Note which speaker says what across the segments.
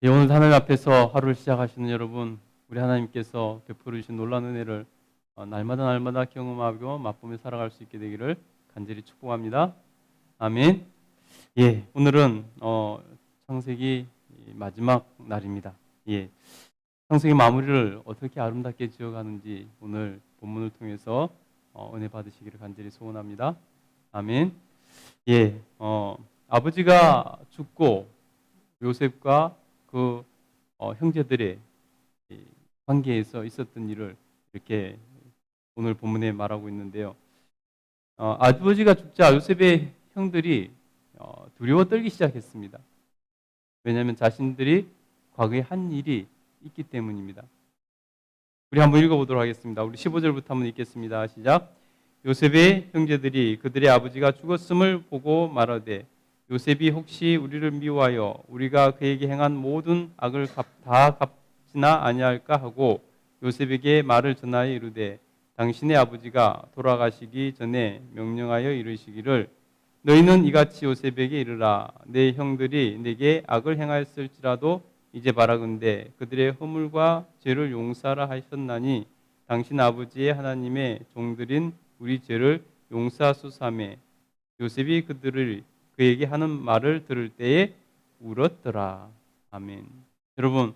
Speaker 1: 예, 오늘 하나님 앞에서 하루를 시작하시는 여러분, 우리 하나님께서 베풀어 주신 놀라운 은혜를 날마다 경험하고 맛보며 살아갈 수 있게 되기를 간절히 축복합니다. 아멘. 예, 오늘은 창세기 마지막 날입니다. 예, 창세기 마무리를 어떻게 아름답게 지어가는지 오늘 본문을 통해서 은혜 받으시기를 간절히 소원합니다. 아멘. 예, 아버지가 죽고 요셉과 그 형제들의 이 관계에서 있었던 일을 이렇게 오늘 본문에 말하고 있는데요. 아버지가 죽자 요셉의 형들이 두려워 떨기 시작했습니다. 왜냐하면 자신들이 과거에 한 일이 있기 때문입니다. 우리 한번 읽어보도록 하겠습니다. 우리 15절부터 한번 읽겠습니다. 시작. 요셉의 형제들이 그들의 아버지가 죽었음을 보고 말하되 요셉이 혹시 우리를 미워하여 우리가 그에게 행한 모든 악을 다 갚지나 아니할까 하고 요셉에게 말을 전하여 이르되 당신의 아버지가 돌아가시기 전에 명령하여 이르시기를 너희는 이같이 요셉에게 이르라 내 형들이 내게 악을 행하였을지라도 이제 바라건대 그들의 허물과 죄를 용서하라 하셨나니 당신 아버지의 하나님의 종들인 우리 죄를 용서하소서하매 요셉이 그에게 하는 말을 들을 때에 울었더라. 아멘. 여러분,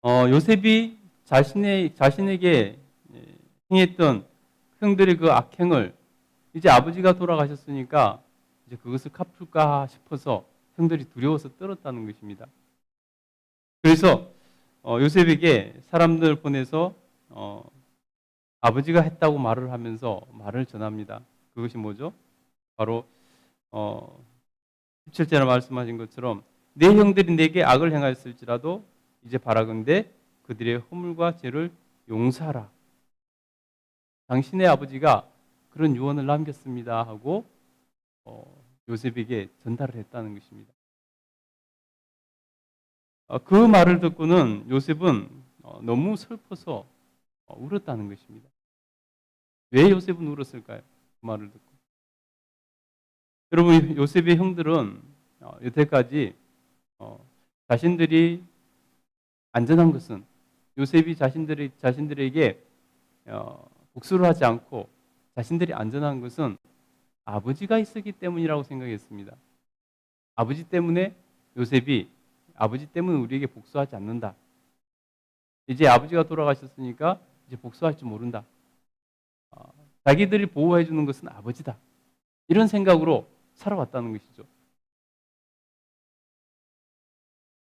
Speaker 1: 요셉이 자신에게 행했던 형들의 그 악행을 이제 아버지가 돌아가셨으니까 이제 그것을 갚을까 싶어서 형들이 두려워서 떨었다는 것입니다. 그래서 요셉에게 사람들 보내서 아버지가 했다고 말을 하면서 말을 전합니다. 그것이 뭐죠? 바로 17절에 말씀하신 것처럼 내 형들이 내게 악을 행하였을지라도 이제 바라건대 그들의 허물과 죄를 용서하라. 당신의 아버지가 그런 유언을 남겼습니다 하고 요셉에게 전달을 했다는 것입니다. 그 말을 듣고는 요셉은 너무 슬퍼서 울었다는 것입니다. 왜 요셉은 울었을까요? 그 말을 듣고. 여러분, 요셉의 형들은 여태까지 자신들이 안전한 것은 요셉이 자신들에게 복수를 하지 않고 자신들이 안전한 것은 아버지가 있었기 때문이라고 생각했습니다. 아버지 때문에 아버지 때문에 우리에게 복수하지 않는다. 이제 아버지가 돌아가셨으니까 이제 복수할 줄 모른다. 자기들이 보호해 주는 것은 아버지다. 이런 생각으로 살아왔다는 것이죠.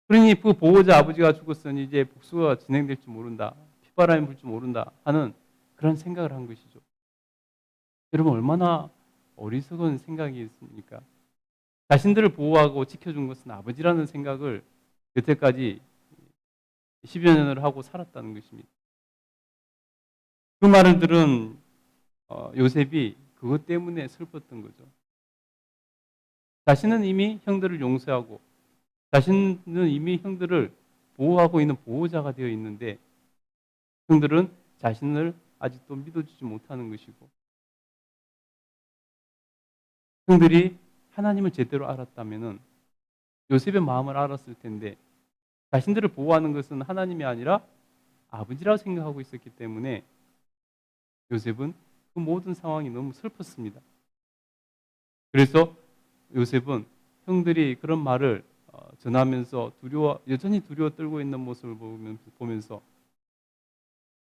Speaker 1: 그러니 그 보호자 아버지가 죽었으니 이제 복수가 진행될 줄 모른다. 핏바람이 불 줄 모른다 하는 그런 생각을 한 것이죠. 여러분 얼마나 어리석은 생각이었습니까? 자신들을 보호하고 지켜준 것은 아버지라는 생각을 여태까지 10여 년을 하고 살았다는 것입니다. 그 말을 들은 요셉이 그것 때문에 슬펐던 거죠. 자신은 이미 형들을 용서하고 자신은 이미 형들을 보호하고 있는 보호자가 되어 있는데 형들은 자신을 아직도 믿어주지 못하는 것이고 형들이 하나님을 제대로 알았다면 요셉의 마음을 알았을 텐데 자신들을 보호하는 것은 하나님이 아니라 아버지라고 생각하고 있었기 때문에 요셉은 그 모든 상황이 너무 슬펐습니다. 그래서 요셉은 형들이 그런 말을 전하면서 여전히 두려워 떨고 있는 모습을 보면서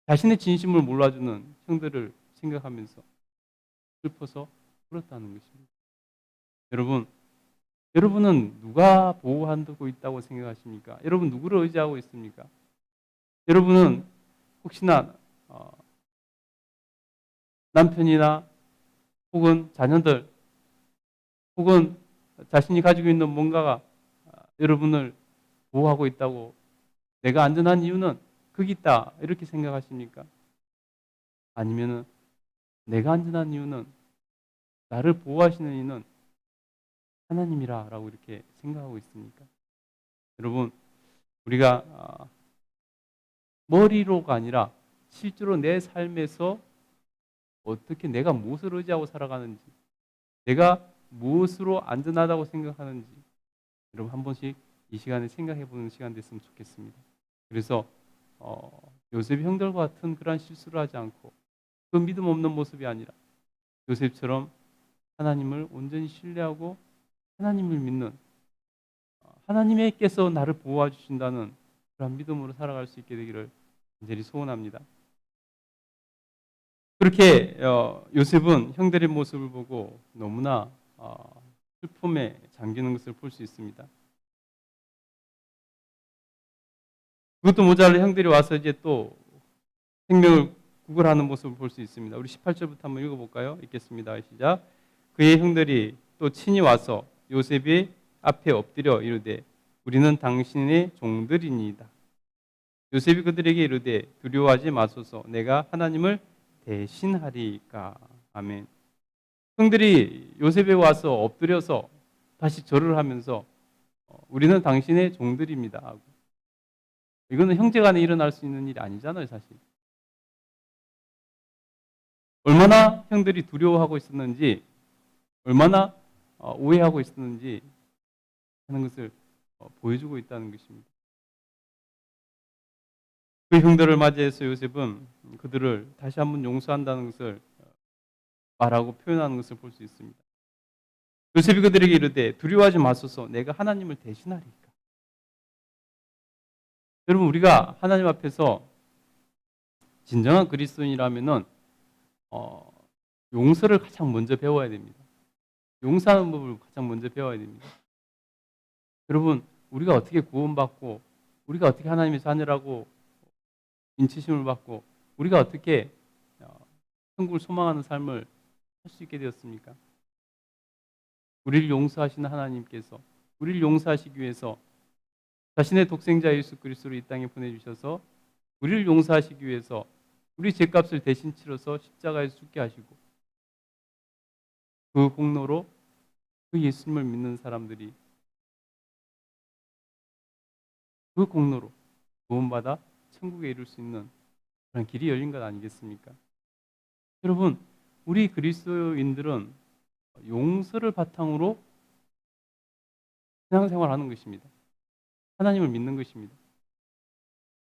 Speaker 1: 자신의 진심을 몰라주는 형들을 생각하면서 슬퍼서 울었다는 것입니다. 여러분은 누가 보호하고 있다고 생각하십니까? 여러분 누구를 의지하고 있습니까? 여러분은 혹시나 남편이나 혹은 자녀들 혹은 자신이 가지고 있는 뭔가가 여러분을 보호하고 있다고 내가 안전한 이유는 거기 있다 이렇게 생각하십니까? 아니면은 내가 안전한 이유는 나를 보호하시는 이는 하나님이라고 이렇게 생각하고 있습니까? 여러분 우리가 머리로가 아니라 실제로 내 삶에서 어떻게 내가 무엇을 의지하고 살아가는지 내가 무엇으로 안전하다고 생각하는지 여러분 한 번씩 이 시간에 생각해보는 시간 됐으면 좋겠습니다. 그래서 요셉이 형들과 같은 그러한 실수를 하지 않고 그 믿음 없는 모습이 아니라 요셉처럼 하나님을 온전히 신뢰하고 하나님을 믿는 하나님께서 나를 보호해 주신다는 그런 믿음으로 살아갈 수 있게 되기를 간절히 소원합니다. 그렇게 요셉은 형들의 모습을 보고 너무나 슬픔에 잠기는 것을 볼 수 있습니다. 그것도 모자라 형들이 와서 이제 또 생명을 구걸하는 모습을 볼 수 있습니다. 우리 18절부터 한번 읽어볼까요? 읽겠습니다. 시작. 그의 형들이 또 친히 와서 요셉의 앞에 엎드려 이르되 우리는 당신의 종들이니이다. 요셉이 그들에게 이르되 두려워하지 마소서 내가 하나님을 대신하리이까. 아멘. 형들이 요셉에 와서 엎드려서 다시 절을 하면서 우리는 당신의 종들입니다 하고. 이거는 형제간에 일어날 수 있는 일이 아니잖아요, 사실. 얼마나 형들이 두려워하고 있었는지, 얼마나 오해하고 있었는지 하는 것을 보여주고 있다는 것입니다. 그 형들을 맞이해서 요셉은 그들을 다시 한번 용서한다는 것을 말하고 표현하는 것을 볼 수 있습니다. 요셉이 그들에게 이르되 두려워하지 마소서 내가 하나님을 대신하리이까. 여러분, 우리가 하나님 앞에서 진정한 그리스도인이라면은 용서를 가장 먼저 배워야 됩니다. 용서하는 법을 가장 먼저 배워야 됩니다. 여러분, 우리가 어떻게 구원받고 우리가 어떻게 하나님의 자녀라고 인치심을 받고 우리가 어떻게 천국을 소망하는 삶을 할 수 있게 되었습니까? 우리를 용서하시는 하나님께서 우리를 용서하시기 위해서 자신의 독생자 예수 그리스도를 이 땅에 보내주셔서 우리를 용서하시기 위해서 우리 죄값을 대신 치러서 십자가에 죽게 하시고 그 공로로 그 예수님을 믿는 사람들이 그 공로로 구원받아 천국에 이룰 수 있는 그런 길이 열린 것 아니겠습니까? 여러분, 우리 그리스도인들은 용서를 바탕으로 신앙생활하는 것입니다. 하나님을 믿는 것입니다.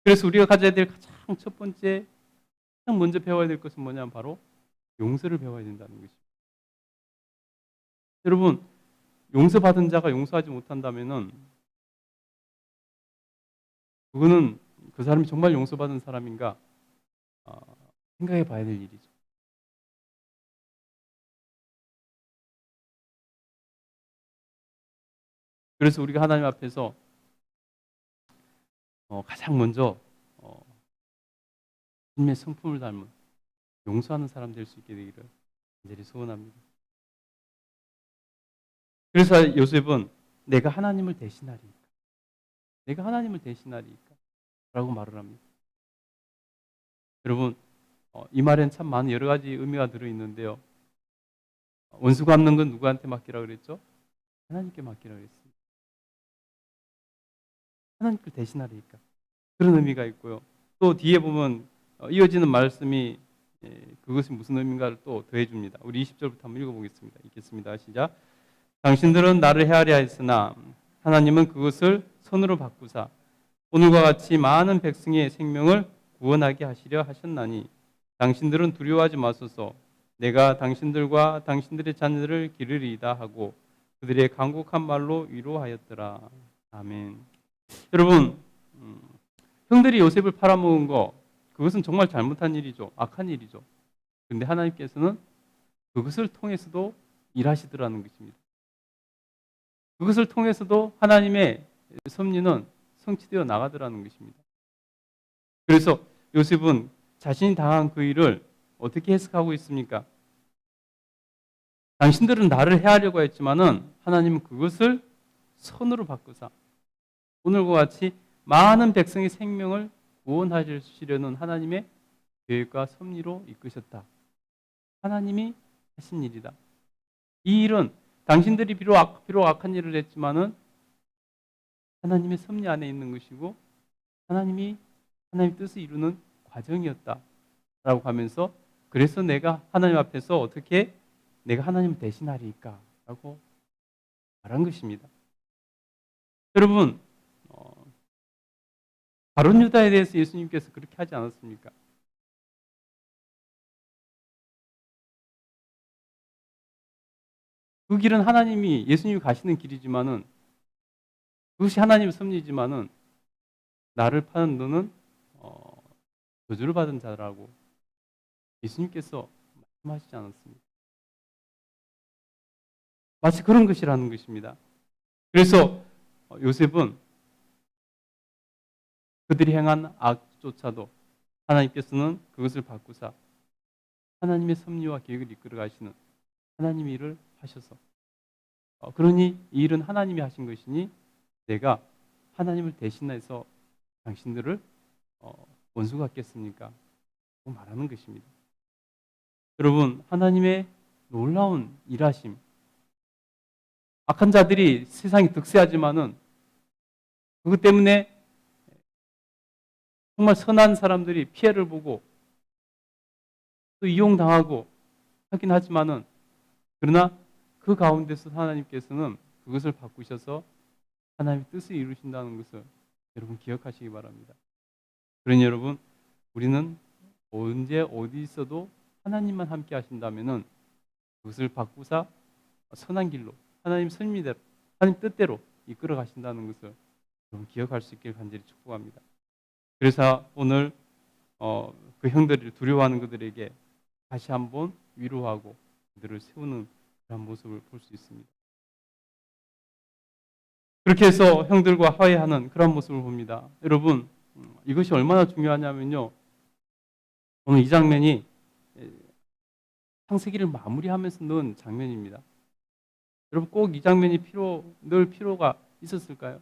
Speaker 1: 그래서 우리가 가져야 될 가장 첫 번째, 가장 먼저 배워야 될 것은 뭐냐면 바로 용서를 배워야 된다는 것입니다. 여러분, 용서받은 자가 용서하지 못한다면은 그거는 그 사람이 정말 용서받은 사람인가 생각해 봐야 될 일이죠. 그래서 우리가 하나님 앞에서 가장 먼저 주님의 성품을 닮은 용서하는 사람 될 수 있게 되기를 간절히 소원합니다. 그래서 요셉은 내가 하나님을 대신하리이까. 내가 하나님을 대신하리이까. 라고 말을 합니다. 여러분, 이 말엔 참 많은 여러 가지 의미가 들어있는데요. 원수 갚는 건 누구한테 맡기라 그랬죠? 하나님께 맡기라 그랬습니다. 하나님께 대신하리이까. 그런 의미가 있고요. 또 뒤에 보면 이어지는 말씀이 그것이 무슨 의미인가를 또 더해줍니다. 우리 20절부터 한번 읽어보겠습니다. 읽겠습니다. 시작. 당신들은 나를 헤아려 했으나 하나님은 그것을 손으로 바꾸사 오늘과 같이 많은 백성의 생명을 구원하게 하시려 하셨나니 당신들은 두려워하지 마소서 내가 당신들과 당신들의 자녀들을 기르리이다 하고 그들의 간곡한 말로 위로하였더라. 아멘. 여러분, 형들이 요셉을 팔아먹은 거 그것은 정말 잘못한 일이죠. 악한 일이죠. 그런데 하나님께서는 그것을 통해서도 일하시더라는 것입니다. 그것을 통해서도 하나님의 섭리는 성취되어 나가더라는 것입니다. 그래서 요셉은 자신이 당한 그 일을 어떻게 해석하고 있습니까? 당신들은 나를 해하려고 했지만은 하나님은 그것을 선으로 바꾸사 오늘과 같이 많은 백성의 생명을 구원하시려는 하나님의 계획과 섭리로 이끄셨다. 하나님이 하신 일이다. 이 일은 당신들이 비록 악한 일을 했지만은 하나님의 섭리 안에 있는 것이고 하나님의 뜻을 이루는 과정이었다라고 하면서 그래서 내가 하나님 앞에서 어떻게 내가 하나님을 대신하리까 라고 말한 것입니다. 여러분, 가룟 유다에 대해서 예수님께서 그렇게 하지 않았습니까? 그 길은 하나님이 예수님이 가시는 길이지만은 그것이 하나님의 섭리이지만은 나를 파는 너는 저주를 받은 자라고 예수님께서 말씀하시지 않았습니다. 마치 그런 것이라는 것입니다. 그래서 요셉은 그들이 행한 악조차도 하나님께서는 그것을 바꾸사 하나님의 섭리와 계획을 이끌어 가시는 하나님의 일을 하셔서 그러니 이 일은 하나님이 하신 것이니 내가 하나님을 대신해서 당신들을 원수 같겠습니까? 말하는 것입니다. 여러분, 하나님의 놀라운 일하심, 악한 자들이 세상에 득세하지만은 그것 때문에 정말 선한 사람들이 피해를 보고 또 이용당하고 하긴 하지만은 그러나 그 가운데서 하나님께서는 그것을 바꾸셔서 하나님의 뜻을 이루신다는 것을 여러분 기억하시기 바랍니다. 그러니 여러분, 우리는 언제 어디 있어도 하나님만 함께 하신다면은 그것을 바꾸사 선한 길로 하나님 섭리대로 하나님 뜻대로 이끌어 가신다는 것을 여러분 기억할 수 있길 간절히 축복합니다. 그래서 오늘 그 형들을 두려워하는 그들에게 다시 한번 위로하고 그들을 세우는 그런 모습을 볼 수 있습니다. 그렇게 해서 형들과 화해하는 그런 모습을 봅니다. 여러분, 이것이 얼마나 중요하냐면요. 오늘 이 장면이 창세기를 마무리하면서 넣은 장면입니다. 여러분, 꼭 이 장면이 넣을 필요가 있었을까요?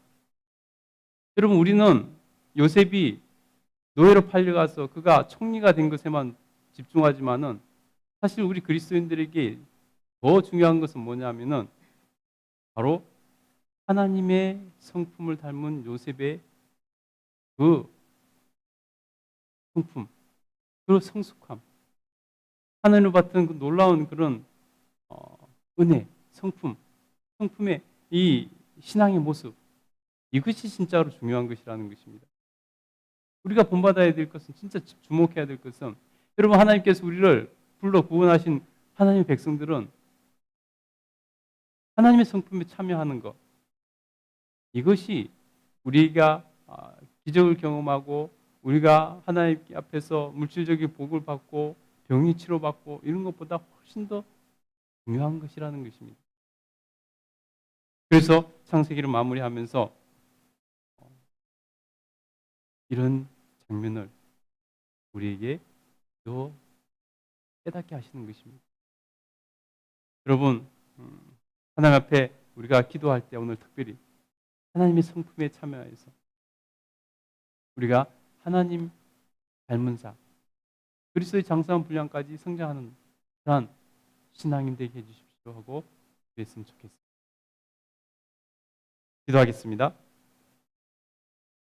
Speaker 1: 여러분, 우리는 요셉이 노예로 팔려가서 그가 총리가 된 것에만 집중하지만은 사실 우리 그리스도인들에게 더 중요한 것은 뭐냐면은 바로 하나님의 성품을 닮은 요셉의 그 성품, 그 성숙함, 하나님을 받은 그 놀라운 그런 은혜, 성품의 이 신앙의 모습, 이것이 진짜로 중요한 것이라는 것입니다. 우리가 본받아야 될 것은 진짜 주목해야 될 것은 여러분 하나님께서 우리를 불러 구원하신 하나님의 백성들은 하나님의 성품에 참여하는 것, 이것이 우리가 기적을 경험하고 우리가 하나님 앞에서 물질적인 복을 받고 병이 치료받고 이런 것보다 훨씬 더 중요한 것이라는 것입니다. 그래서 창세기를 마무리하면서 이런 장면을 우리에게 더 깨닫게 하시는 것입니다. 여러분, 하나님 앞에 우리가 기도할 때 오늘 특별히 하나님의 성품에 참여해서 우리가 하나님 닮은 자, 그리스도의 장성한 분량까지 성장하는 그러한 신앙인 되게 해주십시오 하고 그랬으면 좋겠습니다. 기도하겠습니다.